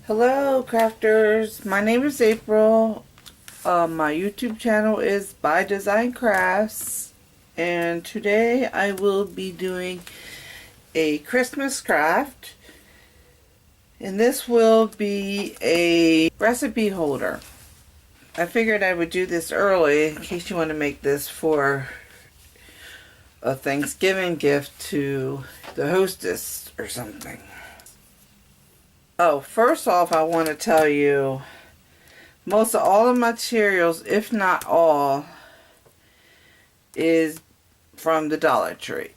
Hello crafters, my name is April. My YouTube channel is By Design Crafts, and today I will be doing a Christmas craft, and this will be a recipe holder. I figured I would do this early in case you want to make this for a Thanksgiving gift to the hostess or something. Oh, first off, I want to tell you most of all the materials, if not all, is from the Dollar Tree.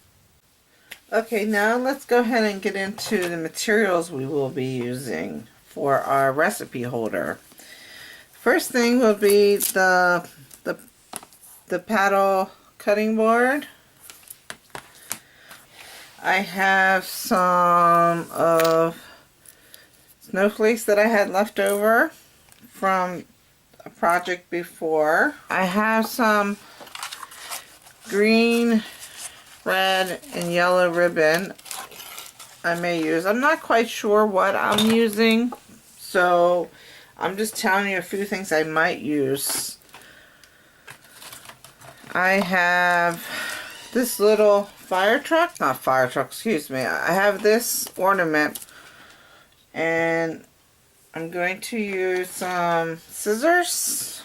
Okay, now let's go ahead and get into the materials we will be using for our recipe holder. First thing will be the paddle cutting board. I have some of snowflakes that I had left over from a project before. I have some green, red, and yellow ribbon I may use. I'm not quite sure what I'm using, so I'm just telling you a few things I might use. I have this little fire truck, not fire truck, excuse me. I have this ornament, and I'm going to use some scissors,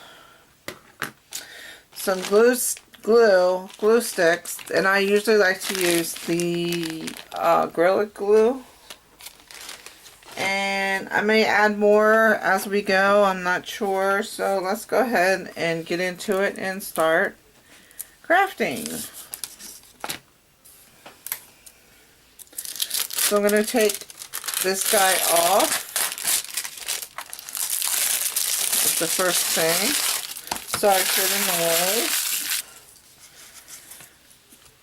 some glue sticks, and I usually like to use the Acrylic glue. And I may add more as we go, I'm not sure. So let's go ahead and get into it and start crafting. So I'm going to take this guy off. That's the first thing. Sorry for the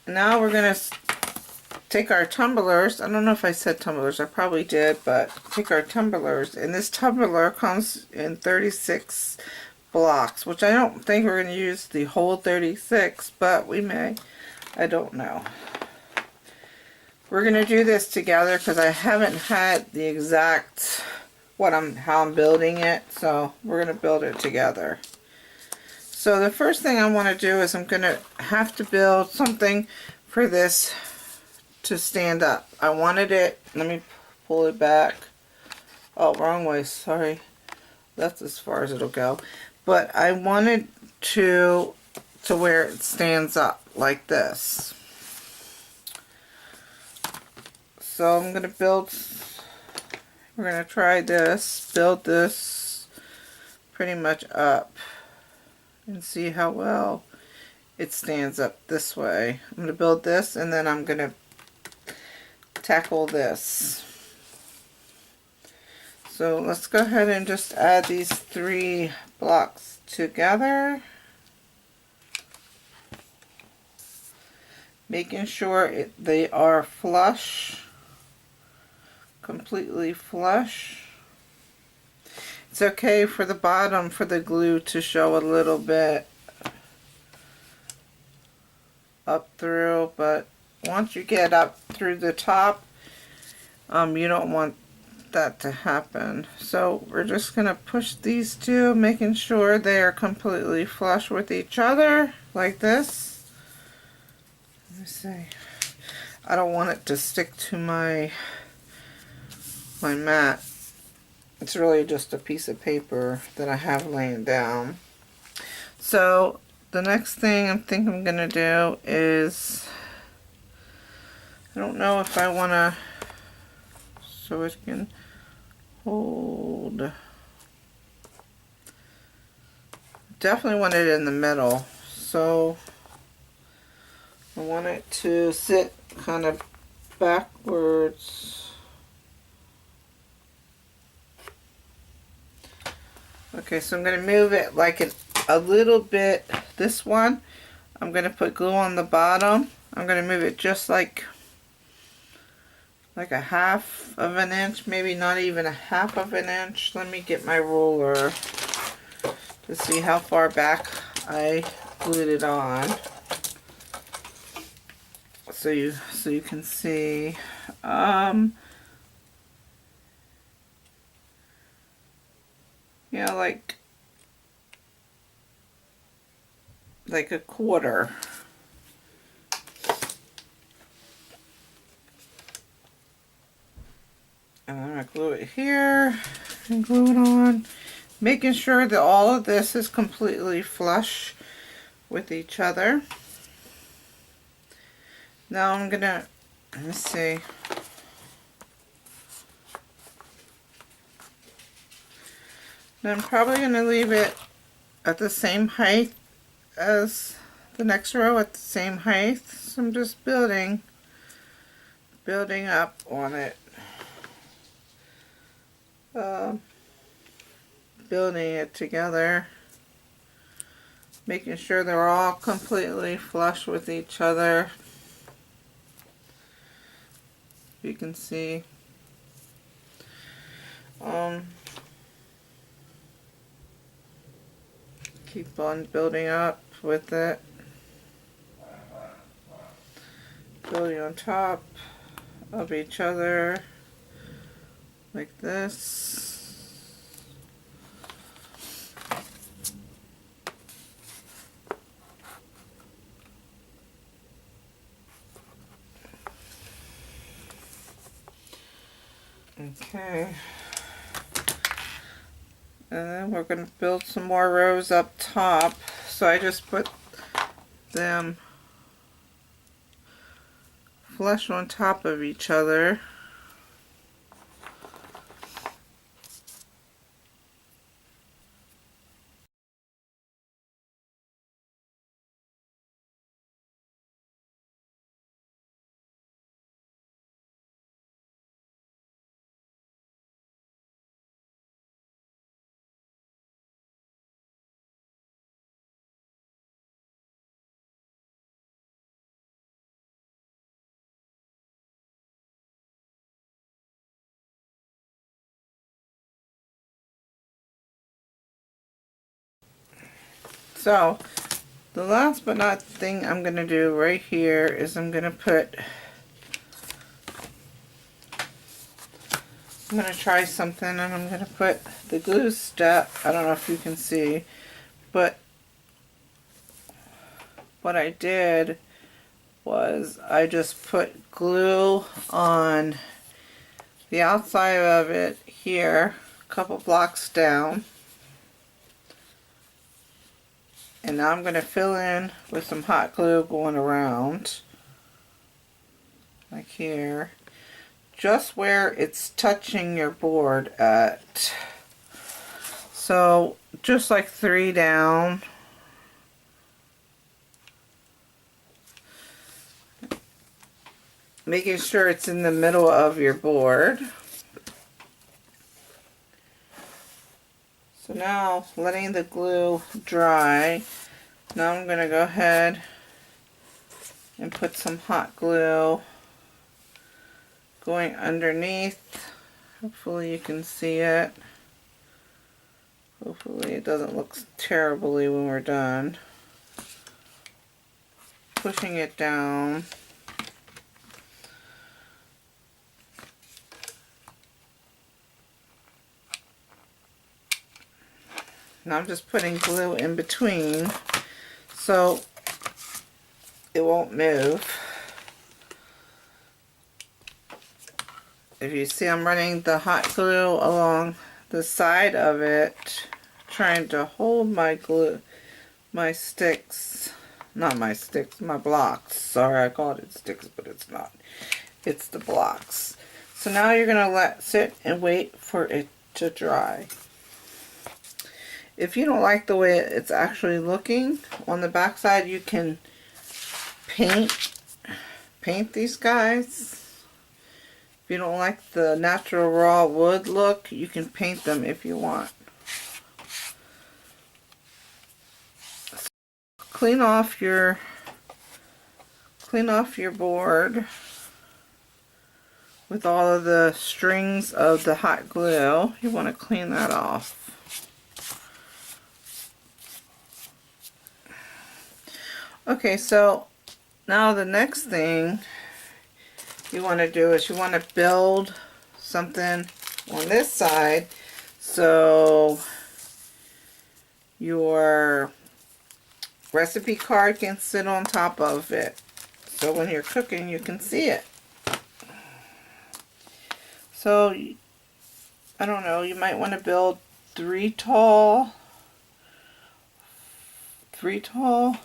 noise. Now we're going to take our tumblers. I don't know if I said tumblers. I probably did, but take our tumblers. And this tumbler comes in 36 blocks, which I don't think we're going to use the whole 36, but we may. I don't know. We're going to do this together because I haven't had the exact how I'm building it, so we're going to build it together. So the first thing I want to do is I'm going to have to build something for this to stand up. I wanted it, let me pull it back. Oh, wrong way, sorry. That's as far as it'll go. But I wanted to where it stands up like this. So I'm going to build, we're going to try this, build this pretty much up and see how well it stands up this way. I'm going to build this, and then I'm going to tackle this. So let's go ahead and just add these 3 blocks together, making sure they are flush, completely flush. It's okay for the bottom for the glue to show a little bit up through, but once you get up through the top, you don't want that to happen. So we're just going to push these two, making sure they are completely flush with each other, like this. Let me see. I don't want it to stick to my mat. It's really just a piece of paper that I have laying down. So the next thing I think I'm going to do is, I don't know if I want to, so it can hold. Definitely want it in the middle. So I want it to sit kind of backwards. Okay, so I'm going to move it like a little bit. This one, I'm going to put glue on the bottom. I'm going to move it just like a 1/2 of an inch, maybe not even a 1/2 of an inch. Let me get my ruler to see how far back I glued it on, so you can see. you know, like a quarter. And I'm going to glue it here and glue it on, making sure that all of this is completely flush with each other. Now I'm going to, let me see. Now I'm probably going to leave it at the same height as the next row, at the same height. So I'm just building up on it. Building it together, making sure they're all completely flush with each other. You can see. Keep on building up with it. Building on top of each other like this. Okay. And then we're going to build some more rows up top. So I just put them flush on top of each other. So the last but not thing I'm going to do right here is I'm going to try something, and I'm going to put the glue step. I don't know if you can see, but what I did was I just put glue on the outside of it here, a couple blocks down. And now I'm going to fill in with some hot glue going around, like here, just where it's touching your board at. So just like 3 down. Making sure it's in the middle of your board. So now, letting the glue dry, now I'm going to go ahead and put some hot glue going underneath. Hopefully you can see it. Hopefully it doesn't look terribly when we're done. Pushing it down. Now I'm just putting glue in between so it won't move. If you see, I'm running the hot glue along the side of it, trying to hold my glue, my sticks, not my sticks, my blocks. Sorry, I called it sticks, but it's not. It's the blocks. So now you're going to let sit and wait for it to dry. If you don't like the way it's actually looking on the back side, you can paint these guys. If you don't like the natural raw wood look, you can paint them if you want. Clean off your board with all of the strings of the hot glue. You want to clean that off. Okay, so now the next thing you want to do is you want to build something on this side. So your recipe card can sit on top of it. So when you're cooking, you can see it. So, I don't know, you might want to build 3 tall, 2 tall,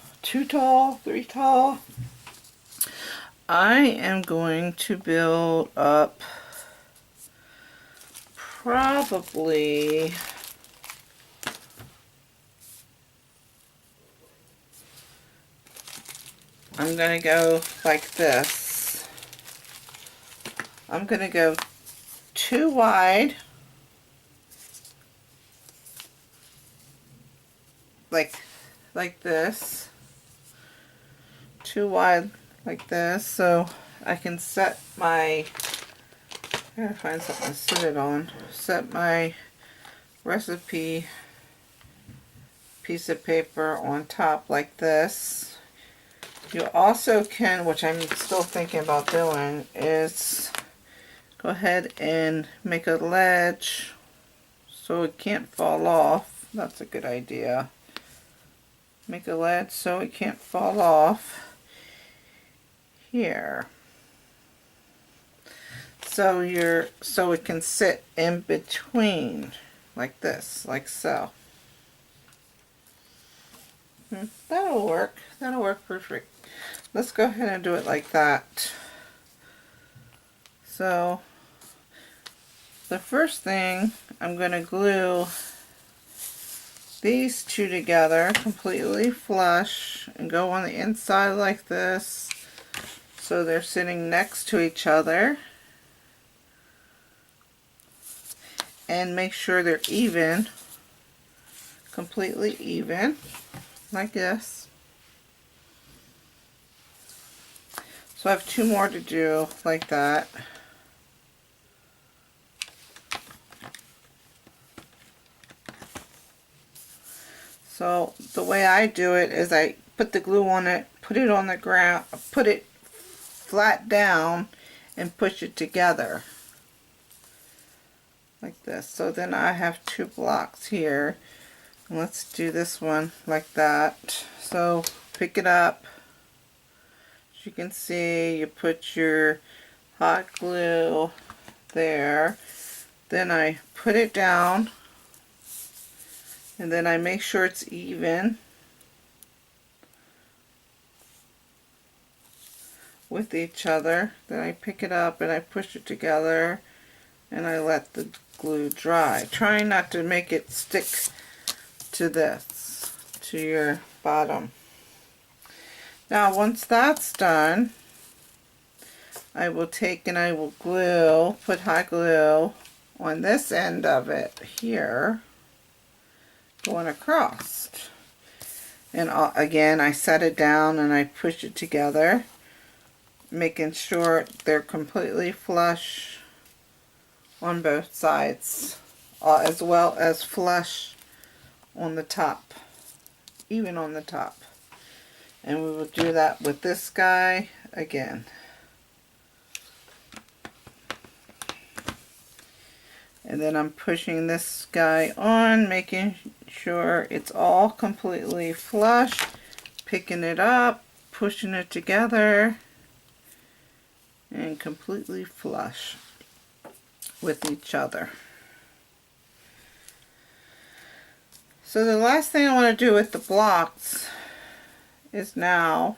3 tall. I am going to build up probably I'm going to go like this. I'm going to go 2 wide, like this. 2 wide like this, so I can set my, I gotta find something to sit it on. Set my recipe piece of paper on top like this. You also can, which I'm still thinking about doing, is go ahead and make a ledge so it can't fall off. That's a good idea. Make a ledge so it can't fall off here. So it can sit in between like this, like so. That'll work. That'll work perfect. Let's go ahead and do it like that. So the first thing, I'm going to glue these 2 together completely flush and go on the inside like this so they're sitting next to each other, and make sure they're even, completely even, like this. So I have 2 more to do like that. So the way I do it is I put the glue on it, put it on the ground, put it flat down, and push it together like this. So then I have 2 blocks here. And let's do this one like that. So pick it up. As you can see, you put your hot glue there. Then I put it down, and then I make sure it's even with each other. Then I pick it up and I push it together, and I let the glue dry. Trying not to make it stick to this, to your bottom. Now once that's done, I will take and I will glue, put hot glue on this end of it here, going across. And again, I set it down and I push it together, making sure they're completely flush on both sides, as well as flush on the top, even on the top. And we will do that with this guy again. And then I'm pushing this guy on, making sure it's all completely flush, picking it up, pushing it together, and completely flush with each other. So the last thing I want to do with the blocks is now,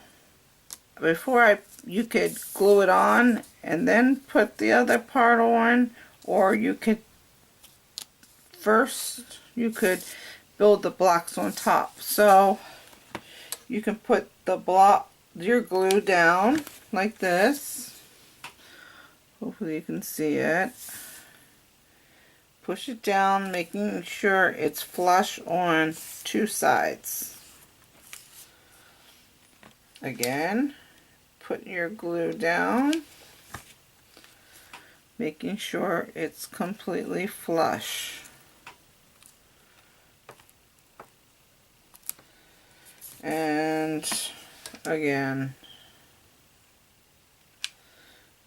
before you could glue it on and then put the other part on, or you could first, you could build the blocks on top. So you can put your glue down like this. Hopefully you can see it. Push it down, making sure it's flush on 2 sides. Again, put your glue down, making sure it's completely flush. And again,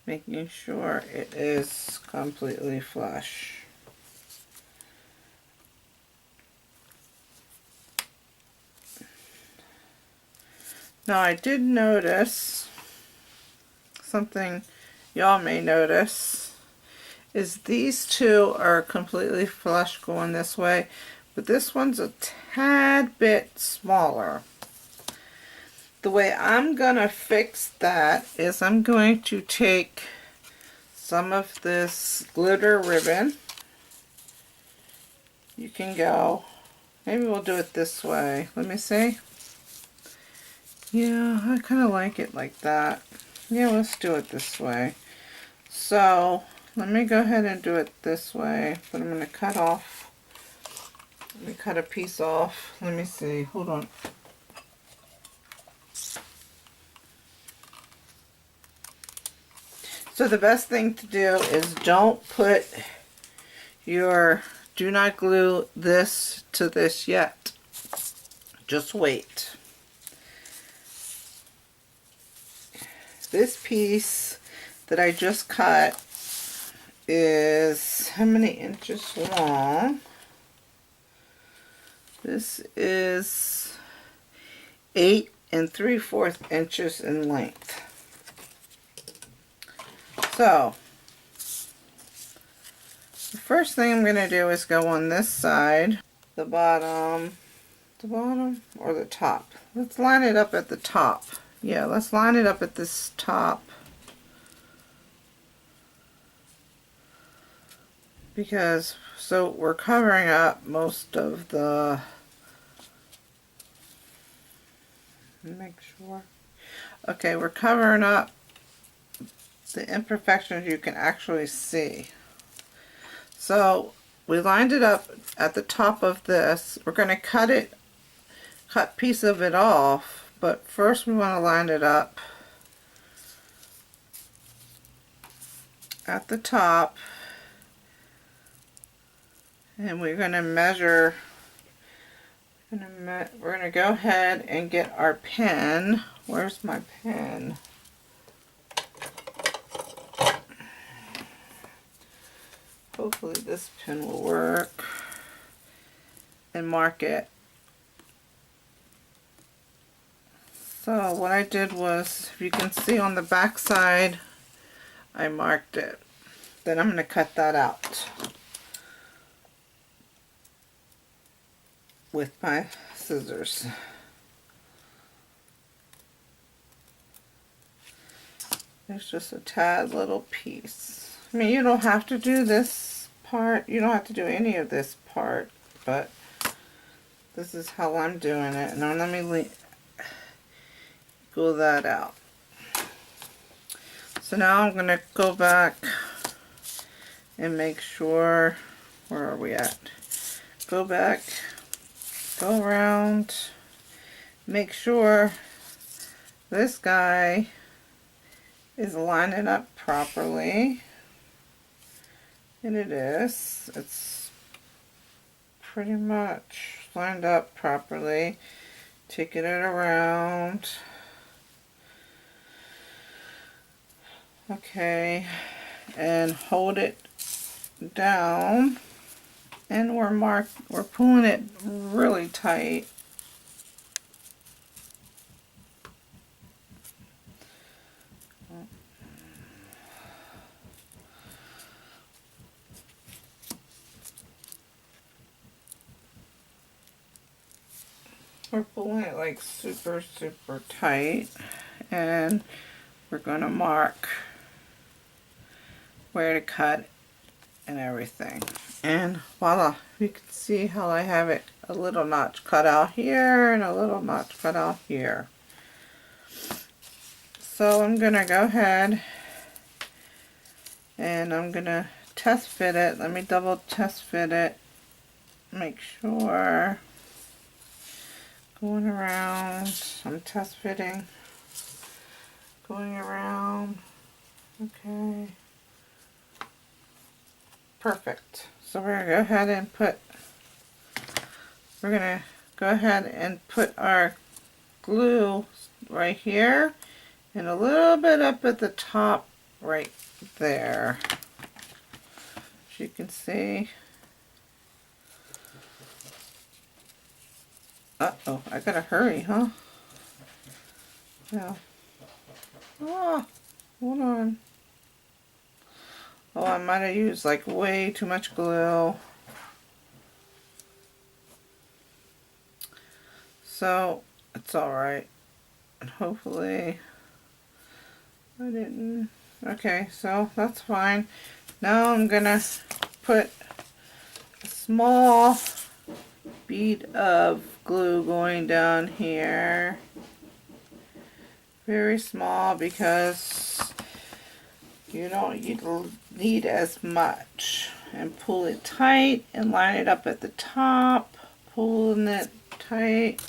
making sure it is completely flush. Now I did notice something y'all may notice is these two are completely flush going this way, but this one's a tad bit smaller. The way I'm gonna fix that is I'm going to take some of this glitter ribbon. You can go, maybe we'll do it this way. Let me see. Yeah, I kind of like it like that. Yeah, let's do it this way. So, let me go ahead and do it this way, but I'm going to cut off. Let me cut a piece off. Let me see. Hold on. So the best thing to do is do not glue this to this yet. Just wait. This piece that I just cut is how many inches long? This is 8 3/4 inches in length. So the first thing I'm going to do is go on this side, the bottom or the top. Let's line it up at the top. Yeah, let's line it up at this top, because so we're covering up most of the, make sure, okay, we're covering up the imperfections you can actually see. So we lined it up at the top of this. We're going to cut piece of it off, but first we want to line it up at the top, and we're going to measure. We're going to go ahead and get our pen. Where's my pen? Hopefully this pen will work, and mark it. So what I did was, if you can see on the back side, I marked it. Then I'm going to cut that out with my scissors. There's just a tad little piece. I mean, you don't have to do this part. You don't have to do any of this part, but this is how I'm doing it. Now let me pull that out. So now I'm going to go back and make sure, where are we at? Go back, go around, make sure this guy is lining up properly. And it is. It's pretty much lined up properly. Taking it around. Okay, and hold it down, and we're pulling it really tight. We're pulling it like super tight, and we're going to mark where to cut and everything. And voila, you can see how I have it, a little notch cut out here and a little notch cut out here. So I'm going to go ahead and I'm going to test fit it. Let me double test fit it. Make sure. Going around. I'm test fitting. Going around. Okay. Perfect. So we're going to go ahead and put our glue right here and a little bit up at the top right there. As you can see. Uh-oh, I gotta hurry, huh? Yeah. Oh, hold on. Oh, I might have used like way too much glue. So, it's alright. And hopefully I didn't. Okay, so that's fine. Now I'm gonna put a small bead of glue going down here. Very small because you don't need as much. And pull it tight and line it up at the top. Pulling it tight.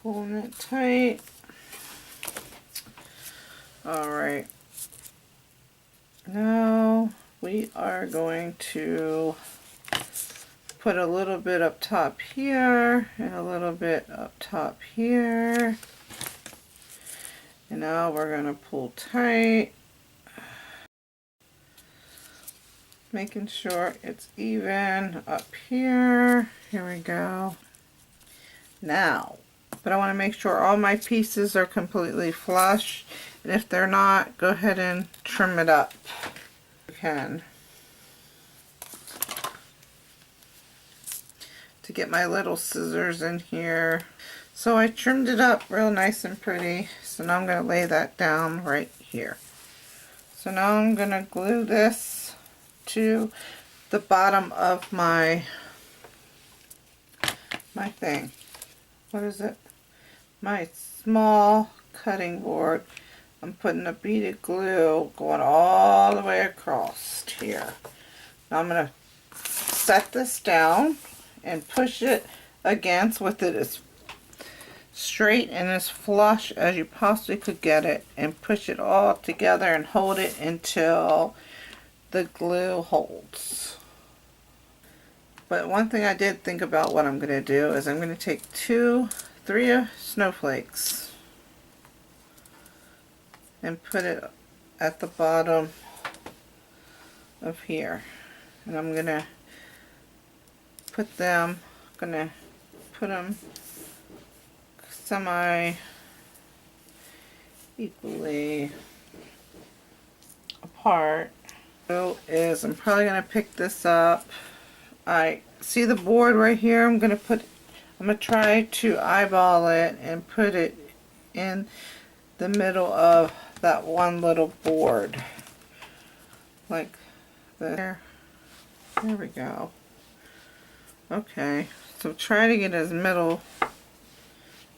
Pulling it tight. Alright. Now we are going to put a little bit up top here and a little bit up top here. And now we're going to pull tight, making sure it's even up here. Here we go. Now, but I want to make sure all my pieces are completely flush, and if they're not, go ahead and trim it up. You can. To get my little scissors in here. So I trimmed it up real nice and pretty. So now I'm going to lay that down right here. So now I'm going to glue this to the bottom of my thing. What is it? My small cutting board. I'm putting a beaded glue going all the way across here. Now I'm going to set this down and push it against with it as straight and as flush as you possibly could get it, and push it all together and hold it until the glue holds. But one thing I did think about what I'm going to do is I'm going to take 3 snowflakes and put it at the bottom of here, and I'm going to put them semi equally apart. So I'm probably going to pick this up. I see the board right here. I'm going to try to eyeball it and put it in the middle of that one little board. Like there. There we go. Okay, so try to get as middle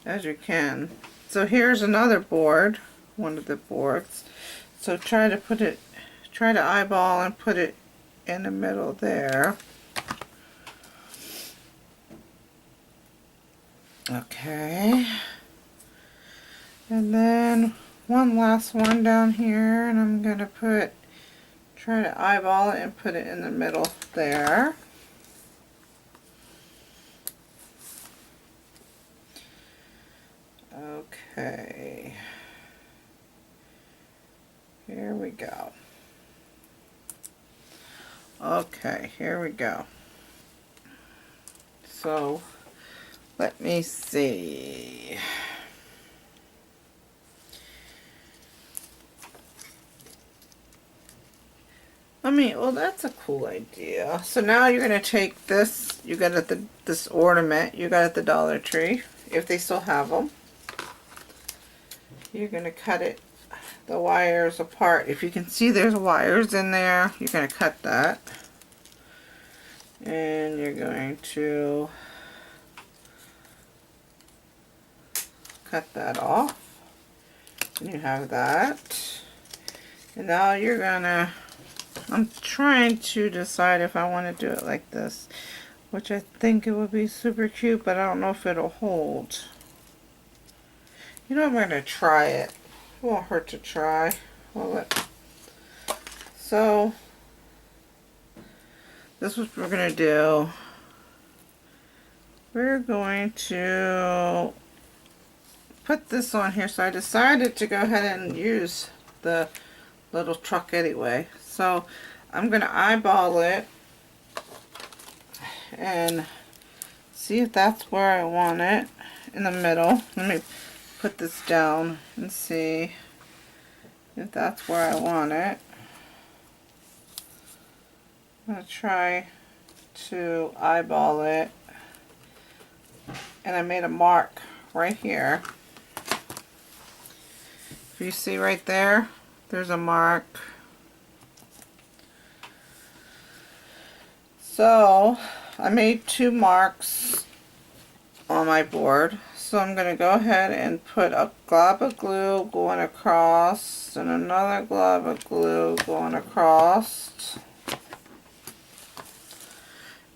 as you can. So here's another board, one of the boards. So try to eyeball and put it in the middle there. Okay. And then one last one down here, and I'm going to try to eyeball it and put it in the middle there. Okay, here we go. Okay, here we go. So, let me see. Well, that's a cool idea. So now you're going to take this, you got it this ornament, you got it at the Dollar Tree, if they still have them. You're going to cut the wires apart. If you can see there's wires in there, you're going to cut that. And you're going to cut that off. And you have that. And now you're going to, I'm trying to decide if I want to do it like this, which I think it would be super cute, but I don't know if it'll hold. You know, I'm going to try it. It won't hurt to try, will it? So, this is what we're going to do. We're going to put this on here. So I decided to go ahead and use the little truck anyway. So I'm going to eyeball it and see if that's where I want it. in the middle. Let me put this down and see if that's where I want it. I'm going to try to eyeball it. And I made a mark right here. If you see right there, there's a mark. So I made 2 marks on my board. So I'm going to go ahead and put a glob of glue going across and another glob of glue going across.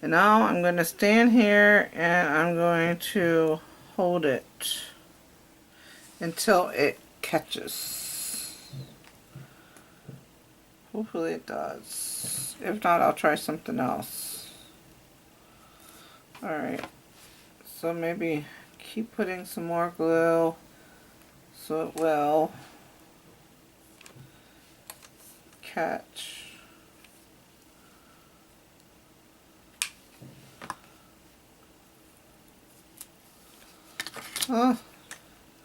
And now I'm going to stand here and I'm going to hold it until it catches. Hopefully it does. If not, I'll try something else. Alright, so maybe keep putting some more glue so it will catch. Oh,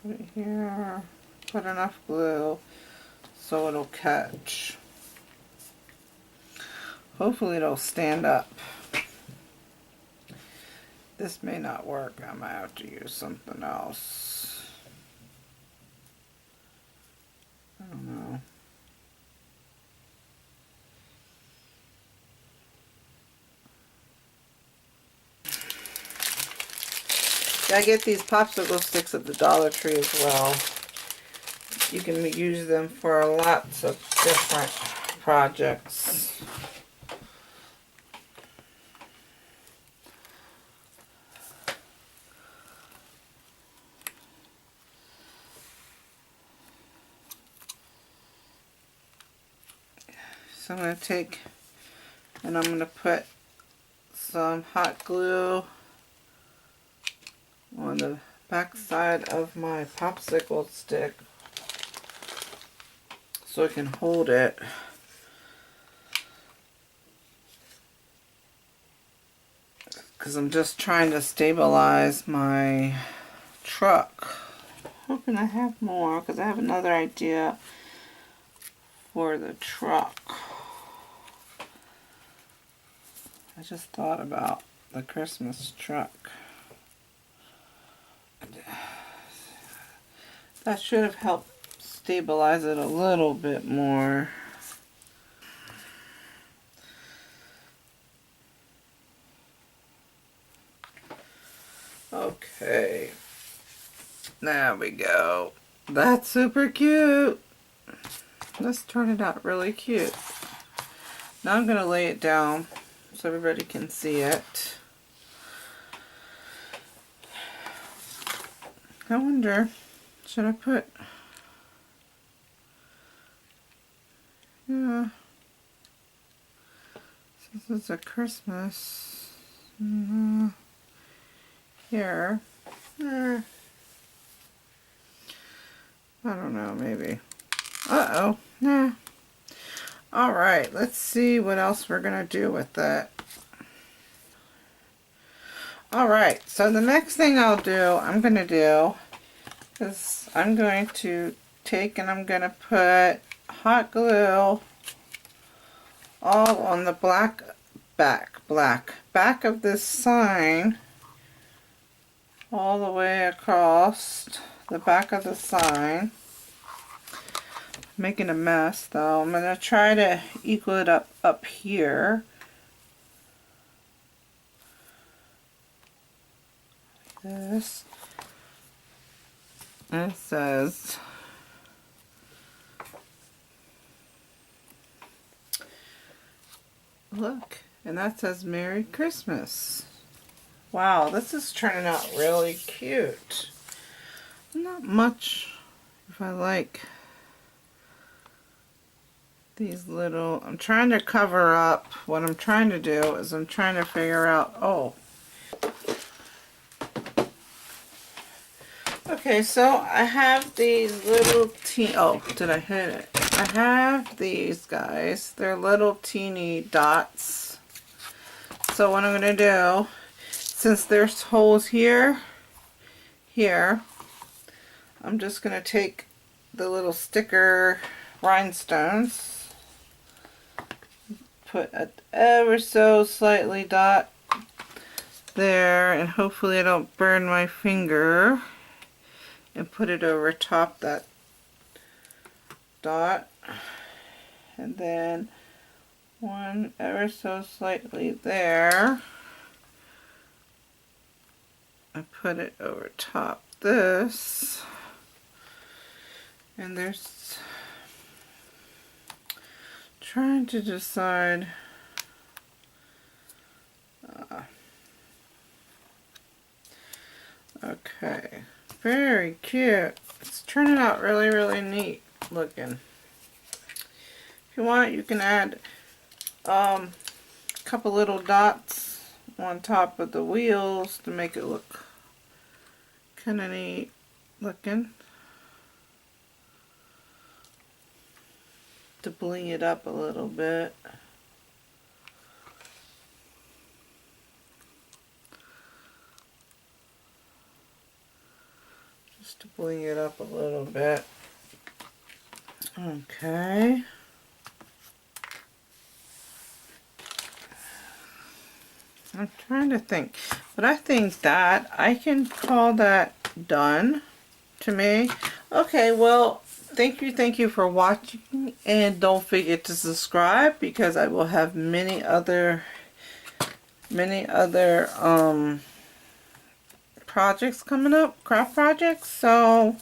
put it here, put enough glue so it'll catch. Hopefully it'll stand up. This may not work. I might have to use something else. I don't know. I get these popsicle sticks at the Dollar Tree as well. You can use them for lots of different projects. So I'm going to take and I'm going to put some hot glue on the back side of my popsicle stick so I can hold it. Because I'm just trying to stabilize my truck. Hoping I have more because I have another idea for the truck. I just thought about the Christmas truck. That should have helped stabilize it a little bit more. Okay, there we go. That's super cute. This turned out really cute. Now I'm going to lay it down so everybody can see it. I wonder, should I put, yeah, since it's a Christmas, here, I don't know, maybe, uh-oh, nah. Alright, let's see what else we're going to do with that. Alright, so the next thing I'm going to do is I'm going to take and I'm going to put hot glue all on the back of this sign, all the way across the back of the sign. Making a mess though. I'm going to try to equal it up here. This. And it says, look, and that says Merry Christmas. Wow, this is turning out really cute. Not much if I like these little, I'm trying to cover up, what I'm trying to do is I'm trying to figure out, oh. Okay, so I have these little oh, did I hit it? I have these guys, they're little teeny dots. So what I'm going to do, since there's holes here, here, I'm just going to take the little sticker rhinestones, put a ever so slightly dot there, and hopefully I don't burn my finger, and put it over top that dot, and then one ever so slightly there. I put it over top this, and there's trying to decide okay, very cute. It's turning out really neat looking. If you want, you can add a couple little dots on top of the wheels to make it look kind of neat looking, to bling it up a little bit. Just to bling it up a little bit. Okay. I'm trying to think, but I think that I can call that done to me. Okay, well, thank you for watching, and don't forget to subscribe, because I will have many other projects coming up, craft projects. So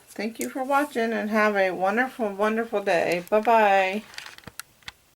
thank you for watching, and have a wonderful day. Bye bye.